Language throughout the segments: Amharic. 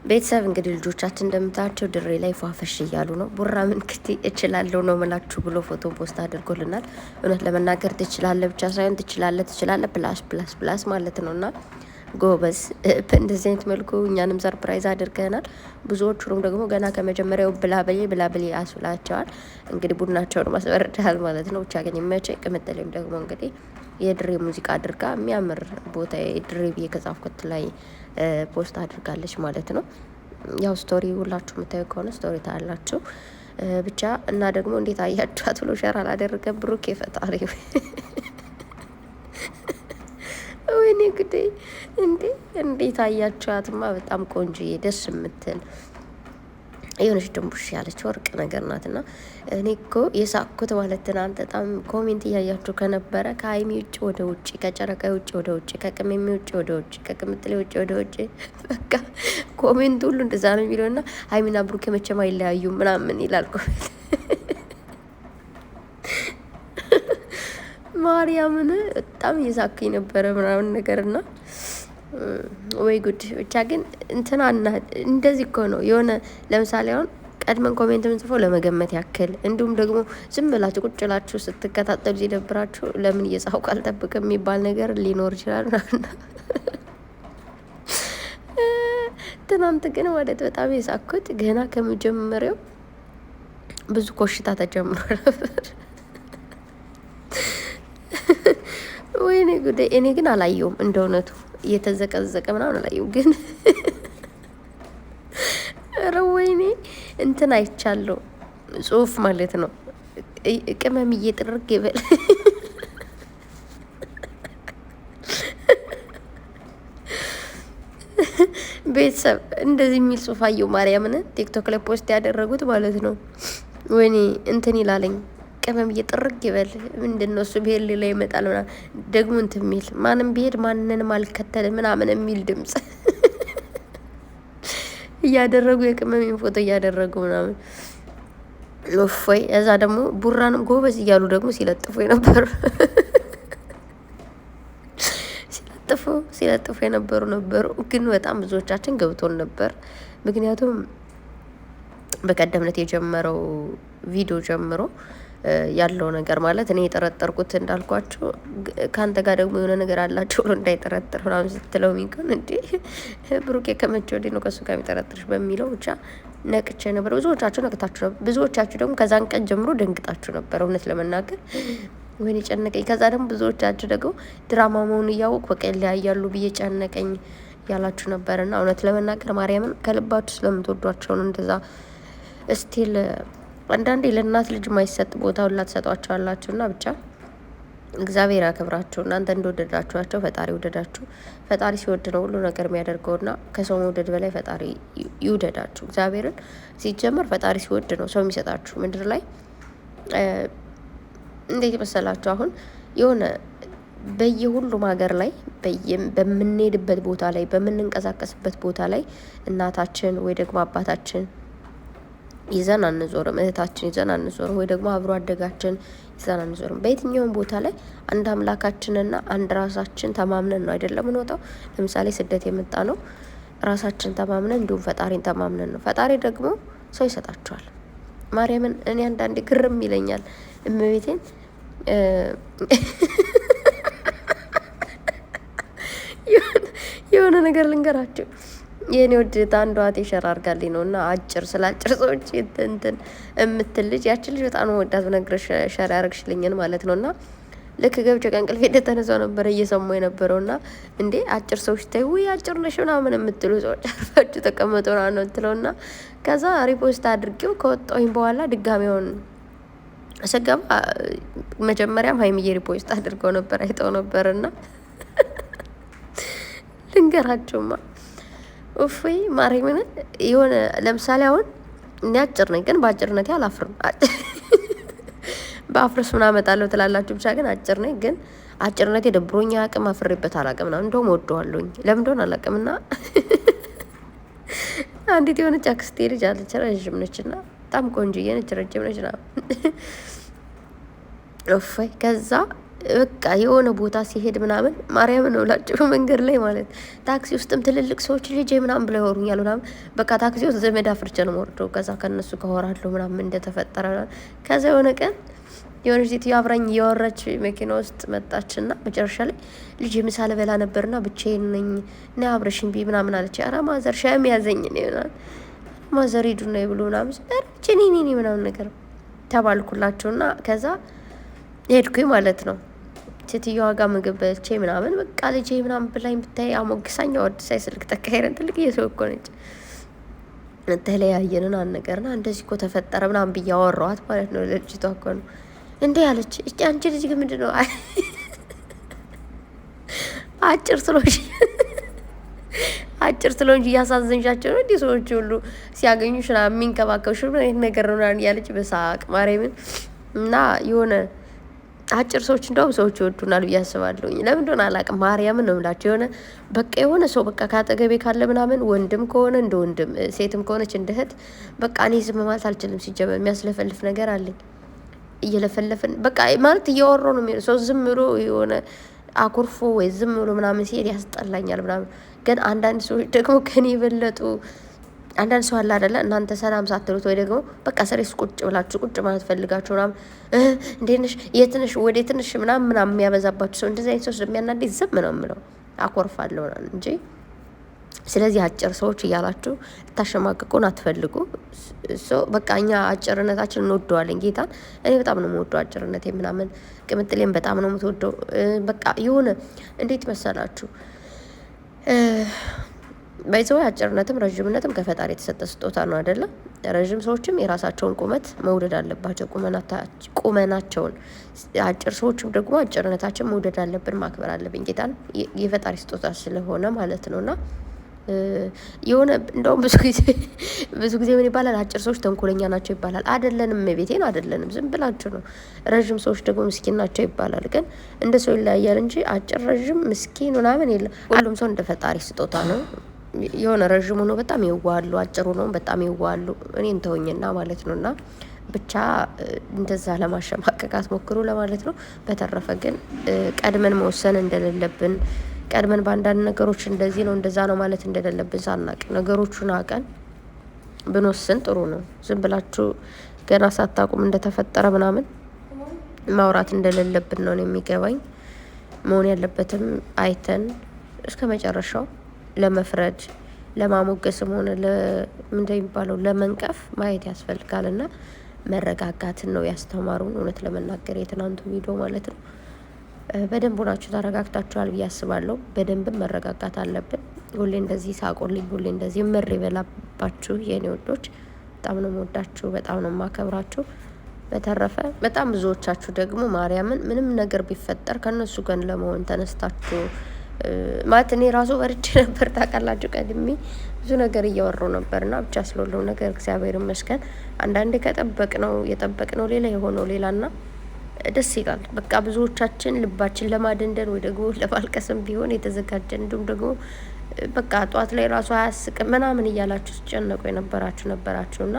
ቤተሰብ እንግዲህ ልጆቻችን እንደምታቸው ድሬ ላይ ፏፈሽ እያሉ ነው። ቡራ ምን ክቲ እችላለሁ ነው ምላችሁ ብሎ ፎቶ ፖስት አድርጎልናል። እውነት ለመናገር ትችላለህ ብቻ ሳይሆን ትችላለህ ፕላስ ፕላስ ፕላስ ማለት ነውና ጎበዝ። በእንደዚህ አይነት መልኩ እኛንም ሰርፕራይዝ አድርገናል። ብዙዎቹንም ደግሞ ገና ከመጀመሪያው ብላብሌ አስብላቸዋል። እንግዲህ ቡድናቸውን ማስበረዳል ማለት ነው። ብቻ ግን ይመቸ ቅምጥሌም ደግሞ እንግዲህ የድሬ ሙዚቃ አድርጋ የሚያምር ቦታ የድሬ ብዬ ከጻፍኩት ላይ ፖስት አድርጋለች ማለት ነው። ያው ስቶሪ ሁላችሁ የምታዩ ከሆነ ስቶሪ ታያላችሁ ብቻ። እና ደግሞ እንዴት አያችኋት ብሎ ሸር አላደረገም ብሩክ የፈጣሪ ወይኔ ጉዴ! እንዴት አያችኋትማ! በጣም ቆንጆዬ ደስ የምትል የሆነች ድንቡሽ ያለች ወርቅ ነገር ናትና እኔ እኮ የሳቅኩት ማለት ትናንት በጣም ኮሜንት እያያችሁ ከነበረ ከሀይሚ ውጭ ወደ ውጭ፣ ከጨረቃ ውጭ ወደ ውጭ፣ ከቅመሜ ውጭ ወደ ውጭ፣ ከቅምጥሌ ውጭ ወደ ውጭ፣ በቃ ኮሜንት ሁሉ እንደዛ ነው የሚለው እና ሀይሚና ብሩኬ መቼም አይለያዩም ምናምን ይላል ኮሜንት። ማርያምን በጣም እየሳኩኝ ነበረ ምናምን ነገርና ወይ ጉድ! ብቻ ግን እንትናና እንደዚህ እኮ ነው የሆነ ለምሳሌ አሁን ቀድመን ኮሜንት ምንጽፈው ለመገመት ያክል እንዲሁም ደግሞ ዝም ብላችሁ ቁጭ ብላችሁ ስትከታተሉ ሲደብራችሁ ለምን እየጻፍኩ አልጠብቅም የሚባል ነገር ሊኖር ይችላል። ትናንት ግን ማለት በጣም የሳኩት ገና ከመጀመሪያው ብዙ ኮሽታ ተጀምሮ ነበር። ወይኔ ጉዴ! እኔ ግን አላየውም እንደ እውነቱ እየተዘቀዘቀ ምናምን አላየው ግን ኧረ ወይኔ እንትን አይቻለሁ ጽሁፍ ማለት ነው። ቅመምዬ ጥርግ ይበል ቤተሰብ እንደዚህ የሚል ጽሁፍ አየሁ። ማርያምን ቲክቶክ ላይ ፖስት ያደረጉት ማለት ነው። ወይኔ እንትን ይላለኝ ቅመምዬ ጥርግ ይበል ምንድን ነው እሱ ብሄር ሌላ ይመጣል ምናምን ደግሞ እንትን የሚል ማንም ብሄድ ማንንም አልከተል ምናምን የሚል ድምጽ እያደረጉ የቅመሜን ፎቶ እያደረጉ ምናምን ወይ እዛ ደግሞ ቡራንም ጎበዝ እያሉ ደግሞ ሲለጥፉ የነበሩ ሲለጥፉ ነበሩ። ግን በጣም ብዙዎቻችን ገብቶን ነበር። ምክንያቱም በቀደምነት የጀመረው ቪዲዮ ጀምሮ ያለው ነገር ማለት እኔ የጠረጠርኩት እንዳልኳቸው ከአንተ ጋር ደግሞ የሆነ ነገር አላቸው ብሎ እንዳይጠረጥር ምናምን ስትለው ሚሆን እንዴ ብሩኬ ከመቼ ወዲህ ነው ከእሱ ጋር የሚጠረጥርሽ በሚለው ብቻ ነቅቼ ነበር። ብዙዎቻችሁ ነቅታችሁ ነበር። ብዙዎቻችሁ ደግሞ ከዛን ቀን ጀምሮ ደንግጣችሁ ነበር። እውነት ለመናገር ወይኔ ጨነቀኝ። ከዛ ደግሞ ብዙዎቻችሁ ደግሞ ድራማ መሆኑ እያወቅ በቃ ይለያያሉ ብዬ ጨነቀኝ ያላችሁ ነበርና እውነት ለመናገር ማርያምን ከልባችሁ ስለምትወዷቸው ነው እንደዛ ስቲል አንዳንዴ ለእናት ልጅ ማይሰጥ ቦታ ሁላ ትሰጧቸዋላችሁና ብቻ እግዚአብሔር ያክብራችሁ። እናንተ እንደወደዳችኋቸው ፈጣሪ ወደዳችሁ። ፈጣሪ ሲወድ ነው ሁሉ ነገር የሚያደርገውና ከሰው መውደድ በላይ ፈጣሪ ይውደዳችሁ። እግዚአብሔርን ሲጀመር ፈጣሪ ሲወድ ነው ሰው የሚሰጣችሁ ምድር ላይ። እንዴት መሰላችሁ? አሁን የሆነ በየሁሉም ሀገር ላይ በምንሄድበት ቦታ ላይ በምንንቀሳቀስበት ቦታ ላይ እናታችን ወይ ደግሞ አባታችን ይዘን አንዞርም፣ እህታችን ይዘን አንዞርም፣ ወይ ደግሞ አብሮ አደጋችን ይዘን አንዞርም። በየትኛውም ቦታ ላይ አንድ አምላካችንና አንድ ራሳችን ተማምነን ነው አይደለም እንወጣው። ለምሳሌ ስደት የመጣ ነው ራሳችን ተማምነን እንዲሁም ፈጣሪን ተማምነን ነው። ፈጣሪ ደግሞ ሰው ይሰጣቸዋል። ማርያምን እኔ አንዳንዴ ግርም ይለኛል እመቤቴን የሆነ ነገር ልንገራችሁ። የኔ ወድት አንዷ ቴሸር አርጋልኝ ነው እና አጭር ስለ አጭር ሰዎች እንትን እምትል ልጅ ያችን ልጅ በጣም ነው ወዳት በነገርሽ ሸር ያርግሽልኝን ማለት ነውና ልክ ገብቼ ከእንቅልፌ እንደተነሳው ነበረ እየሰማሁ የነበረውና እንዴ አጭር ሰዎች ተይ ወይ አጭር ነሽ ምናምን የምትሉ ሰዎች አርፋችሁ ተቀመጡ ነው እንትለውና ከዛ ሪፖስት አድርጌው ከወጣሁኝ በኋላ ድጋሚውን ስገባ መጀመሪያም ሀይሚዬ ሪፖስት አድርገው ነበር አይተው ነበርና ልንገራችሁማ ኡፍይ ማርያምን የሆነ ለምሳሌ አሁን እኔ አጭር ነኝ፣ ግን በአጭርነቴ አላፍርም። በአፍርስ ምን አመጣለሁ ትላላችሁ። ብቻ ግን አጭር ነኝ፣ ግን አጭርነቴ ደብሮኛ አቅም አፍሬበት አላቅም ነው። እንደውም ወደዋለሁኝ ለምን እንደሆነ አላቅምና አንዲት የሆነች አክስቴ ልጅ አለች፣ ረዥም ነችና በጣም ቆንጆዬ ነች፣ ረጅም ነች ና ኡፍይ ከዛ በቃ የሆነ ቦታ ሲሄድ ምናምን ማርያም ነው ላጭው መንገድ ላይ ማለት ታክሲ ውስጥም ትልልቅ ሰዎች ልጄ ምናምን ብለው ያወሩኛል ምናምን በቃ ታክሲ ውስጥ ዘመድ አፍርቼ ነው የምወርደው። ከዛ ከነሱ ካወራለሁ ምናምን እንደተፈጠረ ከዛ የሆነ ቀን የሆነች ሴትዮ አብራኝ እያወራች መኪና ውስጥ መጣችና መጨረሻ ላይ ልጅ ምሳ ልበላ ነበርና ብቻዬን ነኝ እና አብረሽኝ ቢ ምናምን አለች። ኧረ ማዘር ሻይ ያዘኝ ነው ይሆናል ማዘር ሂዱ ነው ይብሉ ምናምን ኔ ምናምን ነገር ተባልኩላቸውና ከዛ ሄድኩኝ ማለት ነው። ሴትዮዋ ጋር ምግብ በልቼ ምናምን በቃ ልጄ ምናምን ብላኝ ብታይ አሞግሳኝ አወድሳኝ ስልክ ተካሄረን ትልቅ እየሰው እኮ ነች። ተለያየንን አነገርና እንደዚህ እኮ ተፈጠረ ምናምን ብዬ አወራኋት ማለት ነው። ልጅቷ እኮ ነው እንዴ አለች። እቺ አንቺ ልጅ ግን ምንድን ነው አጭር ስለሆንሽ እያሳዘንሻቸው ነው እንዲህ ሰዎች ሁሉ ሲያገኙሽ ና የሚንከባከብሽ ነገር ነው እያለች በሳቅ ማርያምን እና የሆነ አጭር ሰዎች እንደውም ሰዎች ይወዱናል ብዬ አስባለሁኝ። ለምን እንደሆነ አላውቅም። ማርያምን ነው የምላቸው የሆነ በቃ የሆነ ሰው በቃ ካጠገቤ ካለ ምናምን ወንድም ከሆነ እንደ ወንድም ሴትም ከሆነች እንደ እህት በቃ እኔ ዝም ማለት አልችልም። ሲጀመር የሚያስለፈልፍ ነገር አለኝ። እየለፈለፍን በቃ ማለት እያወራሁ ነው የሚሄደው። ሰው ዝም ብሎ የሆነ አኩርፎ ወይ ዝም ብሎ ምናምን ሲሄድ ያስጠላኛል ምናምን። ግን አንዳንድ ሰዎች ደግሞ ከኔ የበለጡ አንዳንድ ሰው አለ አይደለ? እናንተ ሰላም ሳትሉት ወይ ደግሞ በቃ ሰሬስ ቁጭ ብላችሁ ቁጭ ማለት ፈልጋችሁ ምናምን እንዴት ነሽ የትንሽ ወደ ትንሽ ምናምን የሚያበዛባችሁ ሰው እንደዚህ አይነት ሰው ስለሚያናደኝ ዝም ነው የምለው፣ አኮርፋለሁ እንጂ። ስለዚህ አጭር ሰዎች እያላችሁ ልታሸማቅቁን አትፈልጉ። በቃ እኛ አጭርነታችን እንወደዋለን ጌታን። እኔ በጣም ነው የምወደው አጭርነቴ ምናምን። ቅምጥሌም በጣም ነው የምትወደው። በቃ የሆነ እንዴት መሰላችሁ በይዘው አጭርነትም ረዥምነትም ከፈጣሪ የተሰጠ ስጦታ ነው አይደለም። ረዥም ሰዎችም የራሳቸውን ቁመት መውደድ አለባቸው፣ ቁመናቸውን። አጭር ሰዎችም ደግሞ አጭርነታችን መውደድ አለብን፣ ማክበር አለብን። ጌታን የፈጣሪ ስጦታ ስለሆነ ማለት ነውና የሆነ እንደውም ብዙ ጊዜ ምን ይባላል? አጭር ሰዎች ተንኮለኛ ናቸው ይባላል። አይደለንም፣ ቤቴን አይደለንም፣ ዝም ብላችሁ ነው። ረዥም ሰዎች ደግሞ ምስኪን ናቸው ይባላል። ግን እንደ ሰው ይለያያል እንጂ አጭር፣ ረዥም፣ ምስኪን ምናምን የለም። ሁሉም ሰው እንደ ፈጣሪ ስጦታ ነው። የሆነ ረዥሙ ነው በጣም ይዋሉ፣ አጭሩ ነው በጣም ይዋሉ። እኔን ተወኝና ማለት ነውና ብቻ እንደዛ ለማሸማቀቃት ሞክሩ ለማለት ነው። በተረፈ ግን ቀድመን መወሰን እንደሌለብን፣ ቀድመን በአንዳንድ ነገሮች እንደዚህ ነው እንደዛ ነው ማለት እንደሌለብን ሳናቅ ነገሮቹን አቀን ብንወስን ጥሩ ነው። ዝም ብላችሁ ገና ሳታቁም እንደተፈጠረ ምናምን ማውራት እንደሌለብን ነው የሚገባኝ። መሆን ያለበትም አይተን እስከ መጨረሻው ለመፍረድ ለማሞገስም ሆነ ምንድነው የሚባለው ለመንቀፍ ማየት ያስፈልጋልና መረጋጋትን ነው ያስተማሩን። እውነት ለመናገር የትናንቱ ቪዲዮ ማለት ነው። በደንብ ሆናችሁ ተረጋግታችኋል ብዬ አስባለሁ። በደንብም መረጋጋት አለብን። ሁሌ እንደዚህ ሳቆልኝ፣ ሁሌ እንደዚህ ምር ይበላባችሁ የኔ ወዶች። በጣም ነው የምወዳችሁ፣ በጣም ነው የማከብራችሁ። በተረፈ በጣም ብዙዎቻችሁ ደግሞ ማርያምን ምንም ነገር ቢፈጠር ከነሱ ጋር ለመሆን ተነስታችሁ ማለት እኔ ራሱ ወርጄ ነበር ታውቃላችሁ። ቀድሜ ብዙ ነገር እያወራሁ ነበርና ብቻ ስለሁሉ ነገር እግዚአብሔር ይመስገን። አንዳንዴ የጠበቅነው ሌላ የሆነው ሌላና ደስ ይላል። በቃ ብዙዎቻችን ልባችን ለማደንደን ወይ ደግሞ ለማልቀስም ቢሆን የተዘጋጀን እንዲሁም ደግሞ በቃ ጧት ላይ ራሱ አያስቅም ምናምን እያላችሁ ሲጨነቁ ነበራችሁና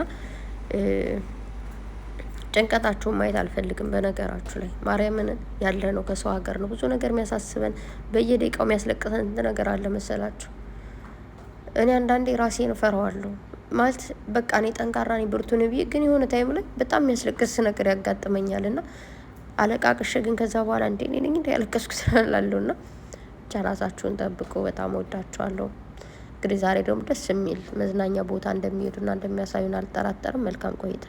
ጭንቀታችሁን ማየት አልፈልግም። በነገራችሁ ላይ ማርያምን ያለ ነው ከሰው ሀገር ነው ብዙ ነገር የሚያሳስበን በየደቂቃው የሚያስለቅሰን ነገር አለ መሰላችሁ። እኔ አንዳንዴ ራሴን እፈራዋለሁ ማለት በቃ እኔ ጠንካራ ነኝ ብርቱ ነኝ ብዬ ግን የሆነ ታይም ላይ በጣም የሚያስለቅስ ነገር ያጋጥመኛልና አለቃቅሽ ግን ከዛ በኋላ እንዴ ነኝ ያለቀስኩ ስላለውና ብቻ ራሳችሁን ጠብቁ። በጣም ወዳችኋለሁ። እንግዲህ ዛሬ ደግሞ ደስ የሚል መዝናኛ ቦታ እንደሚሄዱና እንደሚያሳዩን አልጠራጠርም። መልካም ቆይታ